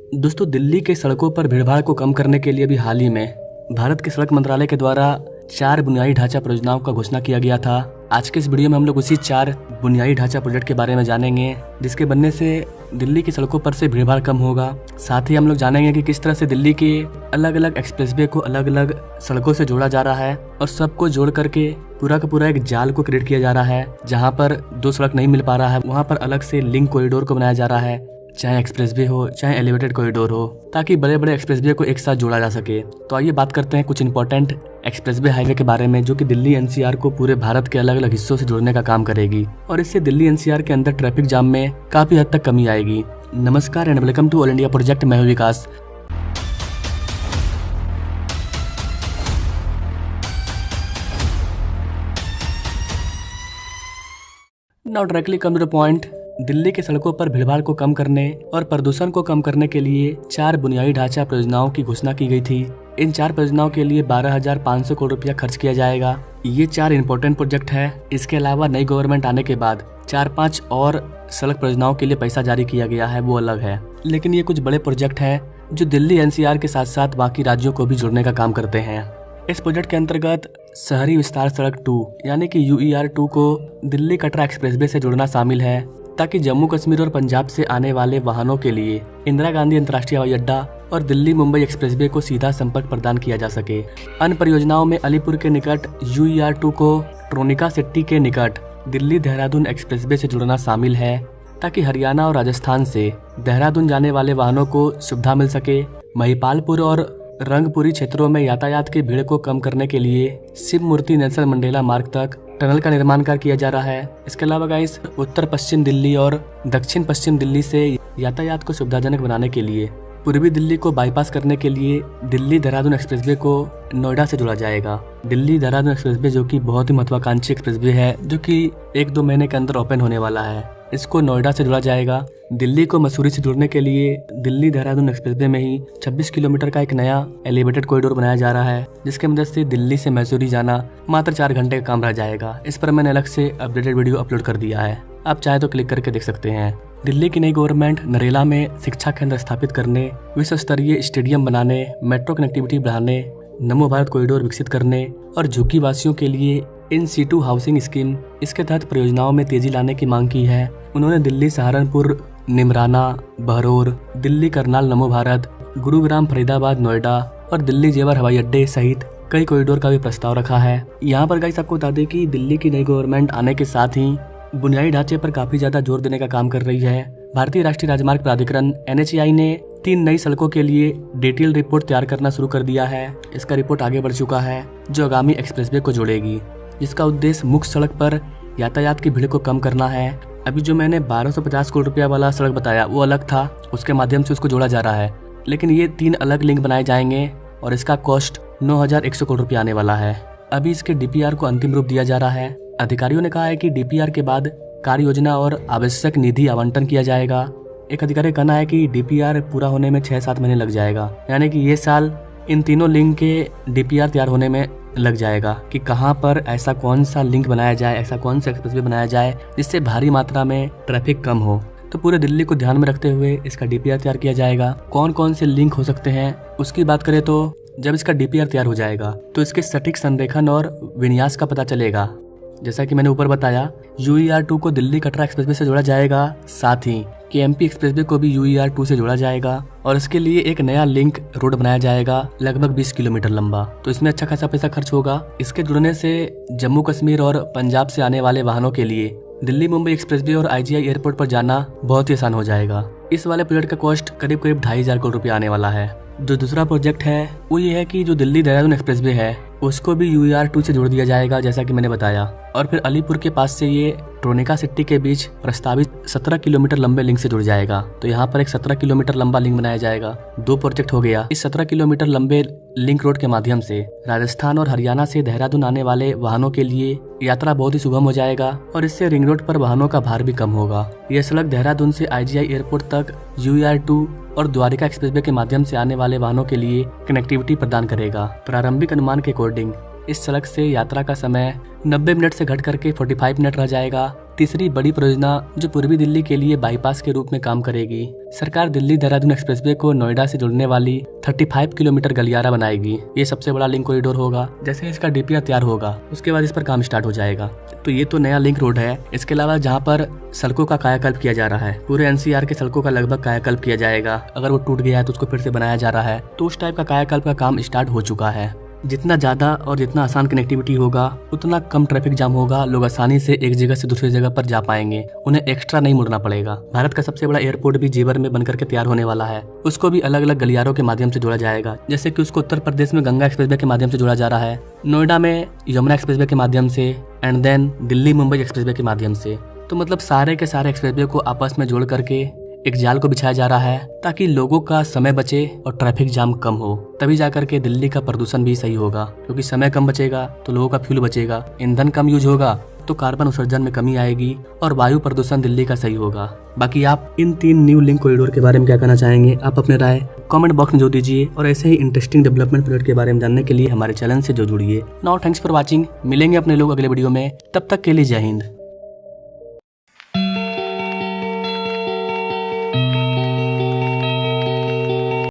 दोस्तों, दिल्ली के सड़कों पर भीड़भाड़ को कम करने के लिए अभी हाल ही में भारत के सड़क मंत्रालय के द्वारा 4 बुनियादी ढांचा परियोजनाओं का घोषणा किया गया था। आज के इस वीडियो में हम लोग उसी 4 बुनियादी ढांचा प्रोजेक्ट के बारे में जानेंगे, जिसके बनने से दिल्ली की सड़कों पर से भीड़भाड़ कम होगा। साथ ही हम लोग जानेंगे कि किस तरह से दिल्ली के अलग अलग एक्सप्रेसवे को अलग अलग सड़कों से जोड़ा जा रहा है और सबको जोड़ करके पूरा का पूरा एक जाल को क्रिएट किया जा रहा है। जहाँ पर 2 सड़क नहीं मिल पा रहा है, वहाँ पर अलग से लिंक कॉरिडोर को बनाया जा रहा है, चाहे एक्सप्रेसवे हो चाहे एलिवेटेड कॉरिडोर हो, ताकि बड़े बड़े एक्सप्रेसवे को एक साथ जोड़ा जा सके। तो आइए बात करते हैं कुछ इंपॉर्टेंट एक्सप्रेसवे हाईवे के बारे में, जो कि दिल्ली एनसीआर को पूरे भारत के अलग अलग हिस्सों से जोड़ने का काम करेगी और इससे दिल्ली एनसीआर के अंदर ट्रैफिक जाम में काफी हद तक कमी आएगी। नमस्कार and welcome to all India project. मैं हूं Vikas. Now directly come to the point. Delhi के सड़कों पर भीड़भाड़ को कम करने और प्रदूषण को कम करने के लिए 4 बुनियादी ढांचा परियोजनाओं की घोषणा की गई थी। इन 4 परियोजनाओं के लिए 12,500 करोड़ रुपया खर्च किया जाएगा। ये 4 इंपॉर्टेंट प्रोजेक्ट है। इसके अलावा नई गवर्नमेंट आने के बाद 4-5 और सड़क परियोजनाओं के लिए पैसा जारी किया गया है, वो अलग है। लेकिन ये कुछ बड़े प्रोजेक्ट है जो दिल्ली एनसीआर के साथ साथ बाकी राज्यों को भी जोड़ने का काम करते हैं। इस प्रोजेक्ट के अंतर्गत शहरी विस्तार सड़क 2 यानी कि UER 2 को दिल्ली कटरा एक्सप्रेसवे से जोड़ना शामिल है, ताकि जम्मू कश्मीर और पंजाब से आने वाले वाहनों के लिए इंदिरा गांधी अंतर्राष्ट्रीय हवाई अड्डा और दिल्ली मुंबई एक्सप्रेसवे को सीधा संपर्क प्रदान किया जा सके। अन्य परियोजनाओं में अलीपुर के निकट UER 2 को ट्रोनिका सिटी के निकट दिल्ली देहरादून एक्सप्रेसवे से जोड़ना शामिल है, ताकि हरियाणा और राजस्थान से देहरादून जाने वाले वाहनों को सुविधा मिल सके। महिपालपुर और रंगपुरी क्षेत्रों में यातायात की भीड़ को कम करने के लिए शिव मूर्ति नेल्सन मंडेला मार्ग तक टनल का निर्माण कार्य किया जा रहा है। इसके अलावा गाइस, उत्तर पश्चिम दिल्ली और दक्षिण पश्चिम दिल्ली से यातायात को सुविधाजनक बनाने के लिए पूर्वी दिल्ली को बाईपास करने के लिए दिल्ली देहरादून एक्सप्रेसवे को नोएडा से जोड़ा जाएगा। दिल्ली देहरादून एक्सप्रेसवे जो कि बहुत ही महत्वाकांक्षी एक्सप्रेसवे है, जो कि 1-2 महीने के अंदर ओपन होने वाला है, इसको नोएडा से जोड़ा जाएगा। दिल्ली को मसूरी से जोड़ने के लिए दिल्ली देहरादून एक्सप्रेसवे में ही 26 किलोमीटर का एक नया एलिवेटेड कॉरिडोर बनाया जा रहा है, जिसके मदद से दिल्ली से मसूरी जाना मात्र 4 घंटे का काम रह जाएगा। इस पर मैंने अलग से अपडेटेड वीडियो अपलोड कर दिया है, आप चाहे तो क्लिक करके देख सकते हैं। दिल्ली की नई गवर्नमेंट नरेला में शिक्षा केंद्र स्थापित करने, विश्व स्तरीय स्टेडियम बनाने, मेट्रो कनेक्टिविटी बढ़ाने, नमो भारत कॉरिडोर विकसित करने और झुग्गी वासियों के लिए इन सीटू हाउसिंग स्कीम, इसके तहत परियोजनाओं में तेजी लाने की मांग की है। उन्होंने दिल्ली सहारनपुर, निमराना, बहरोर, दिल्ली करनाल नमो भारत, गुरुग्राम, फरीदाबाद, नोएडा और दिल्ली जेवर हवाई अड्डे सहित कई कॉरिडोर का भी प्रस्ताव रखा है। यहाँ पर गाइस आपको बता दें कि दिल्ली की नई गवर्नमेंट आने के साथ ही बुनियादी ढांचे पर काफी ज्यादा जोर देने का काम कर रही है। भारतीय राष्ट्रीय राजमार्ग प्राधिकरण NHAI ने 3 नई सड़कों के लिए डिटेल रिपोर्ट तैयार करना शुरू कर दिया है। इसका रिपोर्ट आगे बढ़ चुका है, जो आगामी एक्सप्रेसवे को जोड़ेगी, जिसका उद्देश्य मुख्य सड़क पर यातायात की भीड़ को कम करना है। अभी जो मैंने 1250 करोड़ रुपया वाला सड़क बताया वो अलग था, उसके माध्यम से उसको जोड़ा जा रहा है, लेकिन ये 3 अलग लिंक बनाए जाएंगे और इसका कॉस्ट 9,100 करोड़ रुपया आने वाला है। अभी इसके DPR को अंतिम रूप दिया जा रहा है। अधिकारियों ने कहा है कि DPR के बाद कार्य योजना और आवश्यक निधि आवंटन किया जाएगा। एक अधिकारी का कहना है कि DPR पूरा होने में 6-7 महीने लग जाएगा, यानी कि ये साल इन तीनों लिंक के DPR तैयार होने में लग जाएगा कि कहां पर ऐसा कौन सा लिंक बनाया जाए, ऐसा कौन सा एक्सप्रेसवे बनाया जाए जिससे भारी मात्रा में ट्रैफिक कम हो। तो पूरे दिल्ली को ध्यान में रखते हुए इसका DPR तैयार किया जाएगा। कौन कौन से लिंक हो सकते हैं उसकी बात करें तो जब इसका DPR तैयार हो जाएगा तो इसके सटीक संरेखन और विन्यास का पता चलेगा। जैसा कि मैंने ऊपर बताया, UER 2 को दिल्ली कटरा एक्सप्रेसवे से जोड़ा जाएगा, साथ ही KMP एक्सप्रेसवे को भी UER 2 से जोड़ा जाएगा और इसके लिए एक नया लिंक रोड बनाया जाएगा लगभग 20 किलोमीटर लंबा। तो इसमें अच्छा खासा पैसा खर्च होगा। इसके जुड़ने से जम्मू कश्मीर और पंजाब से आने वाले वाहनों के लिए दिल्ली मुंबई एक्सप्रेसवे और IGI एयरपोर्ट पर जाना बहुत ही आसान हो जाएगा। इस वाले प्रोजेक्ट का कॉस्ट करीब 2,500 करोड़ रुपया आने वाला है। जो दूसरा प्रोजेक्ट है वो ये है कि जो दिल्ली देहरादून एक्सप्रेसवे है उसको भी UER 2 से जोड़ दिया जाएगा, जैसा कि मैंने बताया। और फिर अलीपुर के पास से ये ट्रोनिका सिटी के बीच प्रस्तावित 17 किलोमीटर लंबे लिंक से जुड़ जाएगा। तो यहाँ पर एक 17 किलोमीटर लंबा लिंक बनाया जाएगा। 2 प्रोजेक्ट हो गया। इस 17 किलोमीटर लंबे लिंक रोड के माध्यम से राजस्थान और हरियाणा से देहरादून आने वाले वाहनों के लिए यात्रा बहुत ही सुगम हो जाएगा और इससे रिंग रोड पर वाहनों का भार भी कम होगा। यह सड़क देहरादून से IGI एयरपोर्ट तक UER 2 और द्वारिका एक्सप्रेसवे के माध्यम से आने वाले वाहनों के लिए कनेक्टिविटी प्रदान करेगा। प्रारंभिक अनुमान के अकॉर्डिंग इस सड़क से यात्रा का समय 90 मिनट से घट करके 45 मिनट रह जाएगा तीसरी बड़ी परियोजना जो पूर्वी दिल्ली के लिए बाईपास के रूप में काम करेगी। सरकार दिल्ली देहरादून एक्सप्रेसवे को नोएडा से जोड़ने वाली 35 किलोमीटर गलियारा बनाएगी। ये सबसे बड़ा लिंक कॉरिडोर होगा। जैसे इसका डीपीआर तैयार होगा उसके बाद इस पर काम स्टार्ट हो जाएगा। तो ये तो नया लिंक रोड है। इसके अलावा जहाँ पर सड़कों का कायाकल्प किया जा रहा है, पूरे एनसीआर के सड़कों का लगभग कायाकल्प किया जाएगा। अगर वो टूट गया है तो उसको फिर से बनाया जा रहा है। तो उस टाइप का कायाकल्प का काम स्टार्ट हो चुका है। जितना ज्यादा और जितना आसान कनेक्टिविटी होगा उतना कम ट्रैफिक जाम होगा। लोग आसानी से एक जगह से दूसरी जगह पर जा पाएंगे, उन्हें एक्स्ट्रा नहीं मुड़ना पड़ेगा। भारत का सबसे बड़ा एयरपोर्ट भी जेवर में बनकर के तैयार होने वाला है। उसको भी अलग अलग गलियारों के माध्यम से जोड़ा जाएगा। जैसे कि उसको उत्तर प्रदेश में गंगा एक्सप्रेसवे के माध्यम से जोड़ा जा रहा है, नोएडा में यमुना एक्सप्रेसवे के माध्यम से, and then Delhi Mumbai expressway के माध्यम से। तो मतलब सारे के सारे एक्सप्रेसवे को आपस में जोड़ करके एक जाल को बिछाया जा रहा है ताकि लोगों का समय बचे और ट्रैफिक जाम कम हो। तभी जाकर के दिल्ली का प्रदूषण भी सही होगा, क्योंकि समय कम बचेगा तो लोगों का फ्यूल बचेगा, ईंधन कम यूज होगा तो कार्बन उत्सर्जन में कमी आएगी और वायु प्रदूषण दिल्ली का सही होगा। बाकी आप इन 3 न्यू लिंक कॉरिडोर के बारे में क्या कहना चाहेंगे? आप अपने राय कमेंट बॉक्स में जो दीजिए और ऐसे ही इंटरेस्टिंग डेवलपमेंट प्रोजेक्ट के बारे में जानने के लिए हमारे चैनल से जो जुड़िए। Now thanks for watching. मिलेंगे अपने लोग अगले वीडियो में, तब तक के लिए जय हिंद।